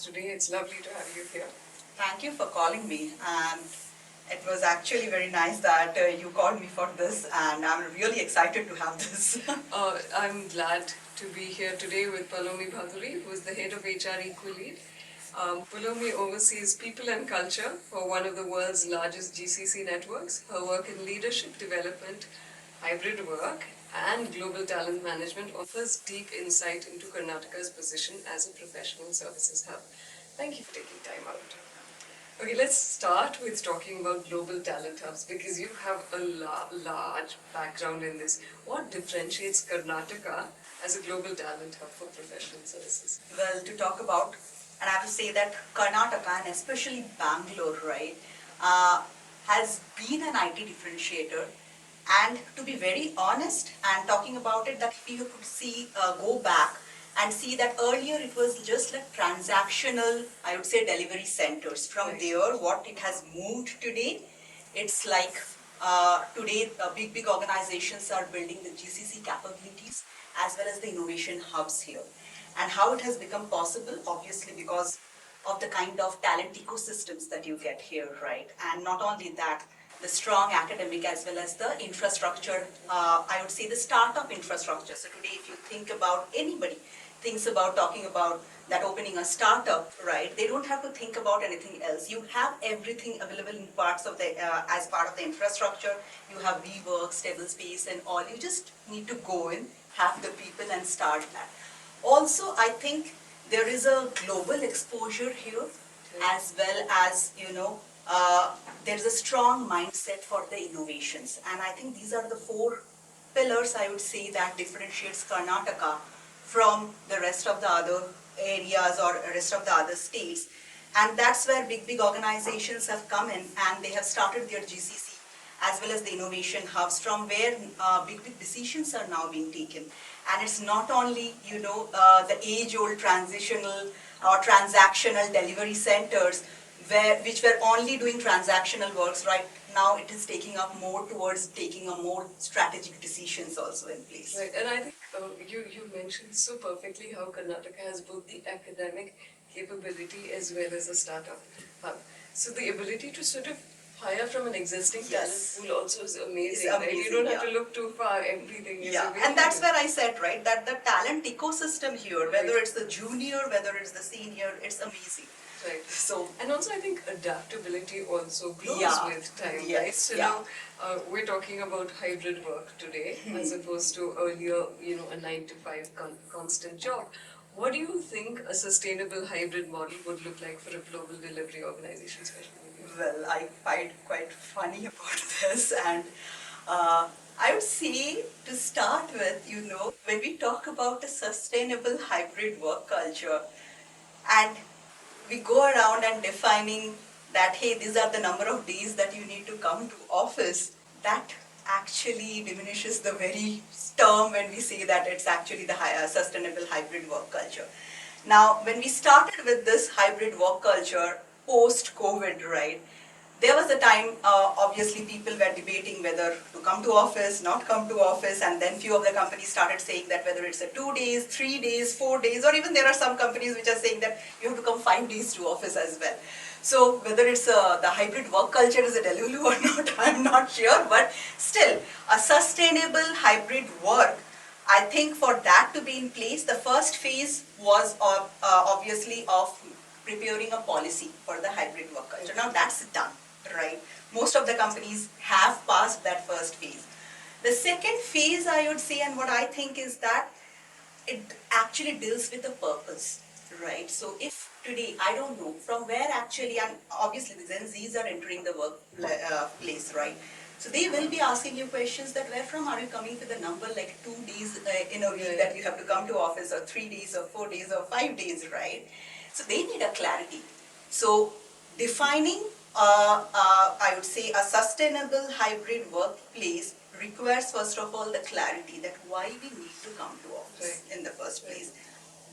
today. It's lovely to have you here. Thank you for calling me, and it was actually very nice that you called me for this, and I'm really excited to have this. I'm glad to be here today with Poulomi Bhaduri, who is the head of HR Equalead. Poulomi oversees people and culture for one of the world's largest GCC networks. Her work in leadership development, hybrid work, and global talent management offers deep insight into Karnataka's position as a professional services hub. Thank you for taking time out. Okay, let's start with talking about global talent hubs because you have a large background in this. What differentiates Karnataka as a global talent hub for professional services? Well, to talk about, and I have to say that Karnataka and especially Bangalore, right, has been an IT differentiator. And to be very honest, and talking about it, that if you could see, go back and see that earlier it was just like transactional, I would say, delivery centers. From there, what it has moved today, it's like today big organizations are building the GCC capabilities as well as the innovation hubs here. And how it has become possible, obviously because of the kind of talent ecosystems that you get here, right? And not only that, the strong academic as well as the infrastructure, I would say the startup infrastructure. So today, if you think about anybody, thinks about talking about that opening a startup, right? They don't have to think about anything else. You have everything available in parts of the, as part of the infrastructure. You have WeWork, stable space and all. You just need to go in, have the people and start that. Also, I think there is a global exposure here as well as, there's a strong mindset for the innovations. And I think these are the four pillars, I would say, that differentiates Karnataka from the rest of the other areas or rest of the other states. And that's where big organizations have come in and they have started their GCC as well as the innovation hubs from where big decisions are now being taken. And it's not only, the age-old transitional or transactional delivery centers which were only doing transactional works. Right now it is taking up more towards taking a more strategic decisions also in place. Right, and I think you mentioned so perfectly how Karnataka has both the academic capability as well as a startup hub. So the ability to sort of hire from an existing talent pool also is amazing. Right? You don't have to look too far, everything is available. And that's where I said, right, that the talent ecosystem here, whether it's the junior, whether it's the senior, it's amazing. Right. So, and also I think adaptability also grows with time, right? So now we're talking about hybrid work today as opposed to earlier, a 9-to-5 constant job. What do you think a sustainable hybrid model would look like for a global delivery organization, especially? Well, I find quite funny about this, and I would say to start with, when we talk about a sustainable hybrid work culture, and we go around and defining that, hey, these are the number of days that you need to come to office, that actually diminishes the very term when we say that it's actually the sustainable hybrid work culture. Now, when we started with this hybrid work culture post-COVID, right, there was a time, obviously people were debating whether to come to office, not come to office, and then few of the companies started saying that whether it's a 2 days, 3 days, 4 days, or even there are some companies which are saying that you have to come 5 days to office as well. So whether it's the hybrid work culture is a delulu or not, I'm not sure, but still, a sustainable hybrid work, I think for that to be in place, the first phase was obviously of preparing a policy for the hybrid work culture. Now that's done. Right? Most of the companies have passed that first phase. The second phase, I would say, and what I think is that it actually deals with a purpose, right? So if today, I don't know from where actually, and obviously the Gen Zs are entering the workplace, right? So they will be asking you questions that where from are you coming with a number like 2 days in a week that you have to come to office, or 3 days or 4 days or 5 days, right? So they need a clarity. So defining I would say a sustainable hybrid workplace requires first of all the clarity that why we need to come to office in the first place.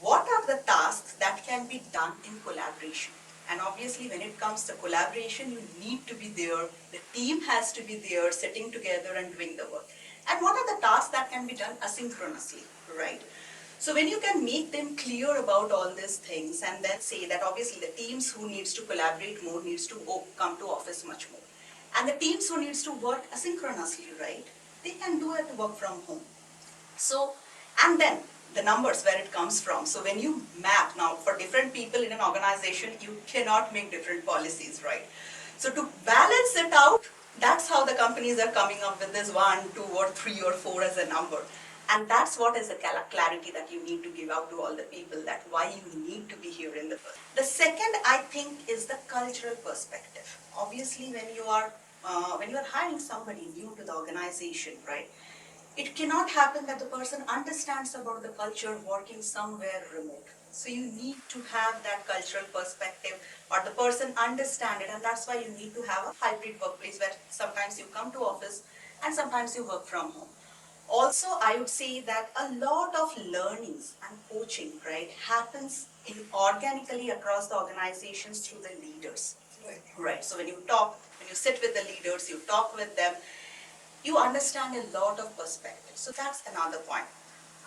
What are the tasks that can be done in collaboration? And obviously when it comes to collaboration, you need to be there, the team has to be there, sitting together and doing the work. And what are the tasks that can be done asynchronously, right? So when you can make them clear about all these things and then say that obviously the teams who needs to collaborate more needs to come to office much more. And the teams who needs to work asynchronously, right, they can do it work from home. So, and then the numbers where it comes from. So when you map now for different people in an organization, you cannot make different policies, right? So to balance it out, that's how the companies are coming up with this 1, 2 or 3 or 4 as a number. And that's what is the clarity that you need to give out to all the people, that why you need to be here in the first. The second, I think, is the cultural perspective. Obviously, when you are hiring somebody new to the organization, right, it cannot happen that the person understands about the culture working somewhere remote. So you need to have that cultural perspective, or the person understand it, and that's why you need to have a hybrid workplace where sometimes you come to office and sometimes you work from home. Also, I would say that a lot of learnings and coaching, right, happens organically across the organizations through the leaders. Right. So when you sit with the leaders, you talk with them, you understand a lot of perspectives. So that's another point.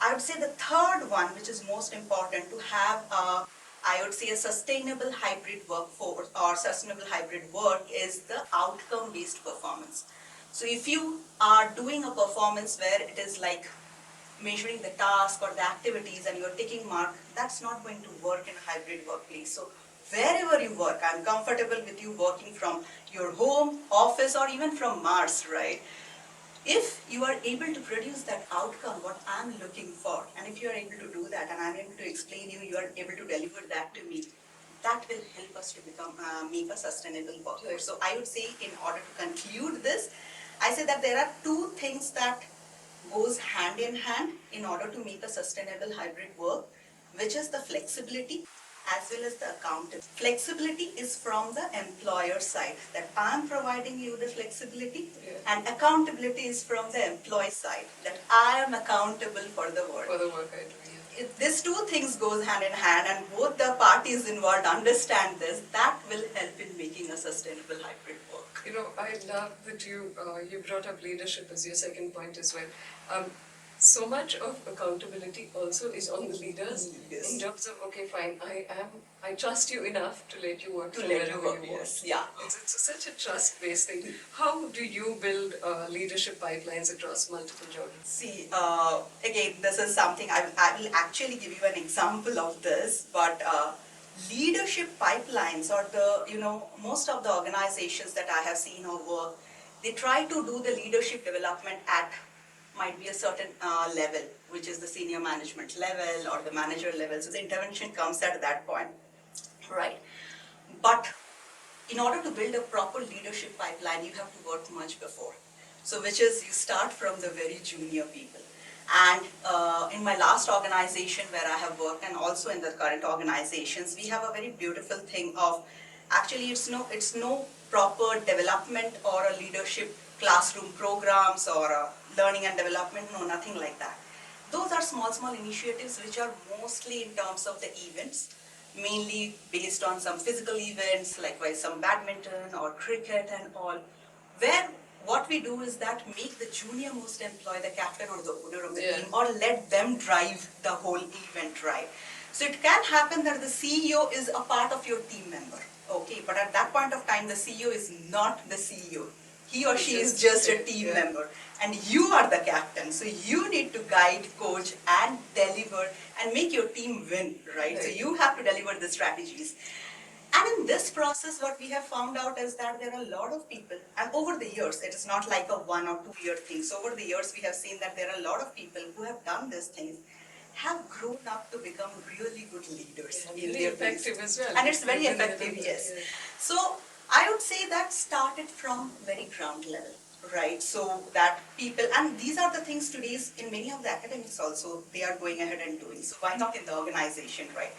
I would say the third one, which is most important, to have I would say a sustainable hybrid workforce or sustainable hybrid work, is the outcome-based performance. So if you are doing a performance where it is like measuring the task or the activities and you're taking mark, that's not going to work in a hybrid workplace. So wherever you work, I'm comfortable with you working from your home, office, or even from Mars, right? If you are able to produce that outcome, what I'm looking for, and if you are able to do that, and I'm able to explain you are able to deliver that to me, that will help us to make a sustainable workforce. So I would say, in order to conclude this, I say that there are two things that goes hand in hand in order to make a sustainable hybrid work, which is the flexibility as well as the accountability. Flexibility is from the employer side, that I'm providing you the flexibility, and accountability is from the employee side, that I am accountable for the work. For the work I do, yeah. If these two things goes hand in hand and both the parties involved understand this, that will help in making a sustainable hybrid work. You know, I love that you brought up leadership as your second point as well. So much of accountability also is on the leaders. Yes. In terms of, okay, fine, I trust you enough to let you work To from let wherever you work, you want. yes, yeah. It's such a trust-based thing. How do you build leadership pipelines across multiple geographies? See, again, this is something I will actually give you an example of this, but leadership pipelines, or most of the organizations that I have seen or work, they try to do the leadership development at might be a certain level, which is the senior management level or the manager level. So the intervention comes at that point, right? But in order to build a proper leadership pipeline, you have to work much before. So which is, you start from the very junior people. And in my last organization where I have worked, and also in the current organizations, we have a very beautiful thing of, actually it's no proper development or a leadership classroom programs or learning and development, no, nothing like that. Those are small initiatives which are mostly in terms of the events, mainly based on some physical events, likewise some badminton or cricket and all, where what we do is that make the junior most employee the captain or the owner of the team, or let them drive the whole event, right? So it can happen that the CEO is a part of your team member, okay, but at that point of time the CEO is not the CEO. He or she is just a team member, and you are the captain. So you need to guide, coach, and deliver, and make your team win, right? So you have to deliver the strategies. And in this process, what we have found out is that there are a lot of people, and over the years, it is not like a 1 or 2 year thing. So over the years, we have seen that there are a lot of people who have done these things, have grown up to become really good leaders. Yeah, really effective as well. And it's very effective, yes. So I would say that started from very ground level, right? So that people, and these are the things today in many of the academics also, they are going ahead and doing. So why not in the organization, right?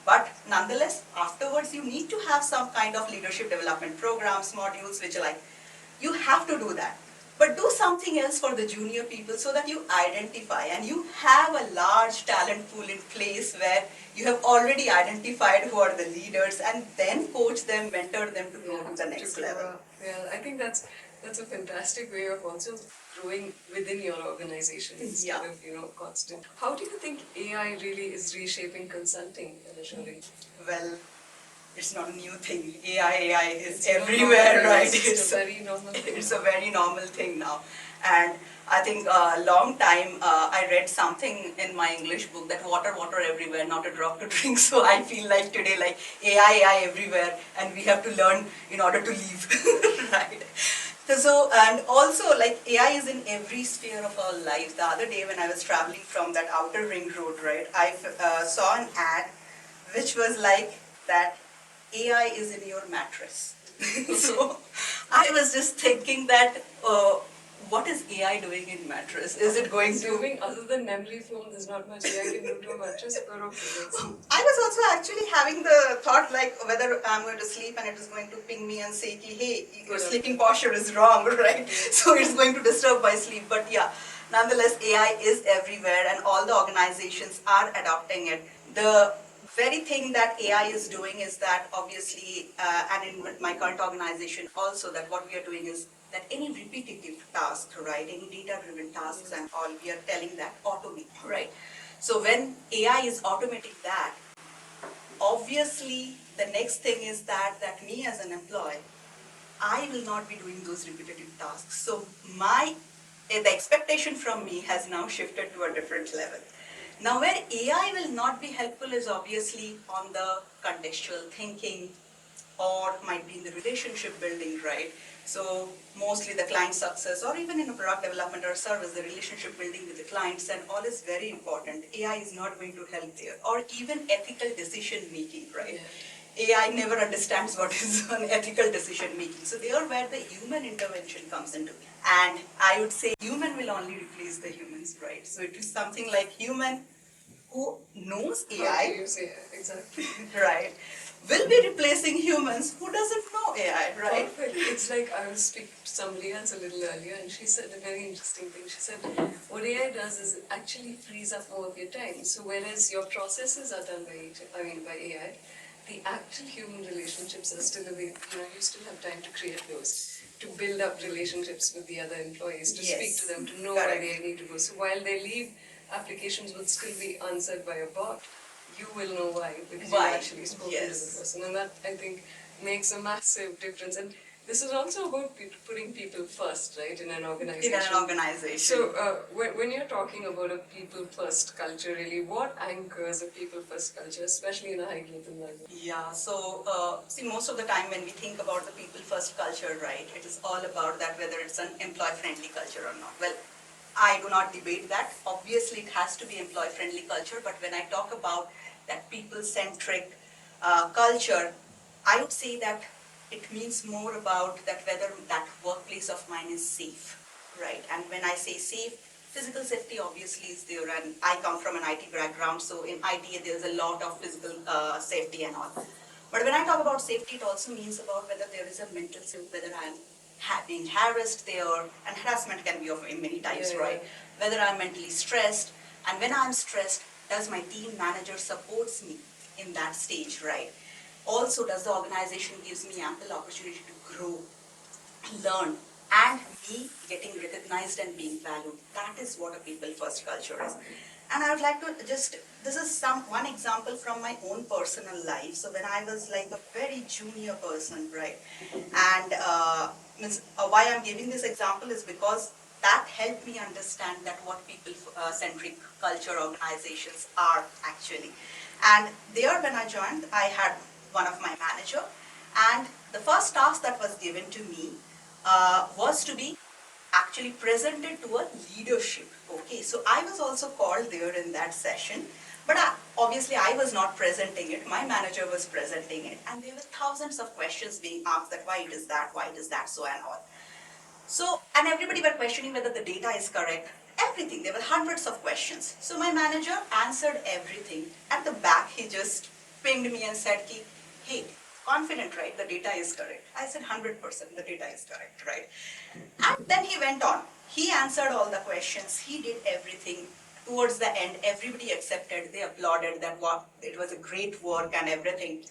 But nonetheless, afterwards, you need to have some kind of leadership development programs, modules, which are like, you have to do that. But do something else for the junior people so that you identify and you have a large talent pool in place where you have already identified who are the leaders, and then coach them, mentor them to go to the next level. Yeah, I think that's That's a fantastic way of also growing within your organization instead Yeah. of, constant. How do you think AI really is reshaping consulting, Shuri? Well, it's not a new thing. AI is It's no everywhere, longer right? It's a very normal thing. It's a very normal thing now. And I think a long time I read something in my English book that water everywhere, not a drop to drink. So I feel like today, like AI everywhere, and we have to learn in order to live, right? So, and also like AI is in every sphere of our lives. The other day when I was traveling from that outer ring road, right, I saw an ad which was like that AI is in your mattress. So I was just thinking that what is AI doing in mattress? Is it going to? Assuming other than memory foam, there's not much AI can do to a mattress, but okay, let's see. I was also actually having the thought like whether I'm going to sleep and it is going to ping me and say, hey, your sleeping posture is wrong, right? So it's going to disturb my sleep. But yeah, nonetheless, AI is everywhere and all the organizations are adopting it. The very thing that AI is doing is that obviously, and in my current organization also, that what we are doing is that any repetitive task, right, any data-driven tasks and all, we are telling that automate, right? So when AI is automating that, obviously the next thing is that me as an employee, I will not be doing those repetitive tasks. So the expectation from me has now shifted to a different level. Now where AI will not be helpful is obviously on the contextual thinking, or might be in the relationship building, right? So mostly the client success, or even in a product development or service, the relationship building with the clients and all is very important. AI is not going to help there. Or even ethical decision making, right? AI never understands what is an ethical decision making. So they are where the human intervention comes into. And I would say human will only replace the humans, right? So it is something like human who knows AI. How to use AI, exactly. Right, will be replacing humans who doesn't know AI, right? Perfect. It's like I was speaking to somebody else a little earlier, and she said a very interesting thing. She said, what AI does is it actually frees up more of your time. So whereas your processes are done by AI, the actual human relationships are still available. You still have time to create those, to build up relationships with the other employees, to speak to them, to know where they need to go. So while they leave, applications would still be answered by a bot. You will know why, because you actually spoken to the person. And that, I think, makes a massive difference. And this is also about putting people first, right, in an organization. In an organization. So when you're talking about a people-first culture, really, what anchors a people-first culture, especially in a high-growth environment? Yeah, so see, most of the time when we think about the people-first culture, right, it is all about that whether it's an employee-friendly culture or not. Well, I do not debate that. Obviously, it has to be employee-friendly culture, but when I talk about that people-centric culture, I would say that it means more about that whether that workplace of mine is safe, right? And when I say safe, physical safety obviously is there, and I come from an IT background, so in IT there's a lot of physical safety and all. But when I talk about safety, it also means about whether there is a mental safety, whether I'm being harassed there, and harassment can be of many types, right? Whether I'm mentally stressed, and when I'm stressed, does my team manager supports me in that stage, right? Also, does the organization gives me ample opportunity to grow, learn, and me getting recognized and being valued. That is what a people-first culture is. And I would like to just, this is one example from my own personal life. So when I was like a very junior person, right, and why I'm giving this example is because that helped me understand that what people-centric culture organizations are actually. And there when I joined, I had one of my manager, and the first task that was given to me was to be actually presented to a leadership. Okay, so I was also called there in that session, but obviously I was not presenting it. My manager was presenting it, and there were thousands of questions being asked that why it is that, so and all. So, and everybody were questioning whether the data is correct. Everything, there were hundreds of questions. So my manager answered everything. At the back, he just pinged me and said, hey, confident, right? The data is correct. I said 100%, the data is correct, right? And then he went on. He answered all the questions. He did everything. Towards the end, everybody accepted. They applauded that it was a great work and everything.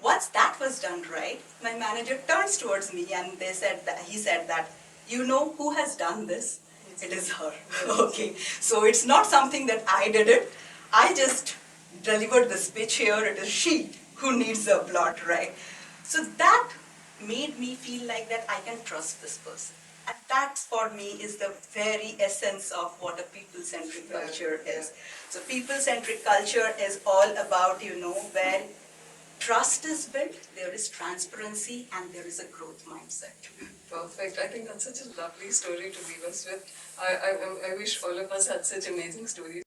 Once that was done right, my manager turns towards me and he said that, you know who has done this? It is her. Okay, so it's not something that I did it. I just delivered the speech here. It is she who needs the applaud, right? So that made me feel like that I can trust this person. And that for me is the very essence of what a people-centric culture is. So people-centric culture is all about, where trust is built, there is transparency, and there is a growth mindset. Perfect. I think that's such a lovely story to leave us with. I wish all of us had such amazing stories.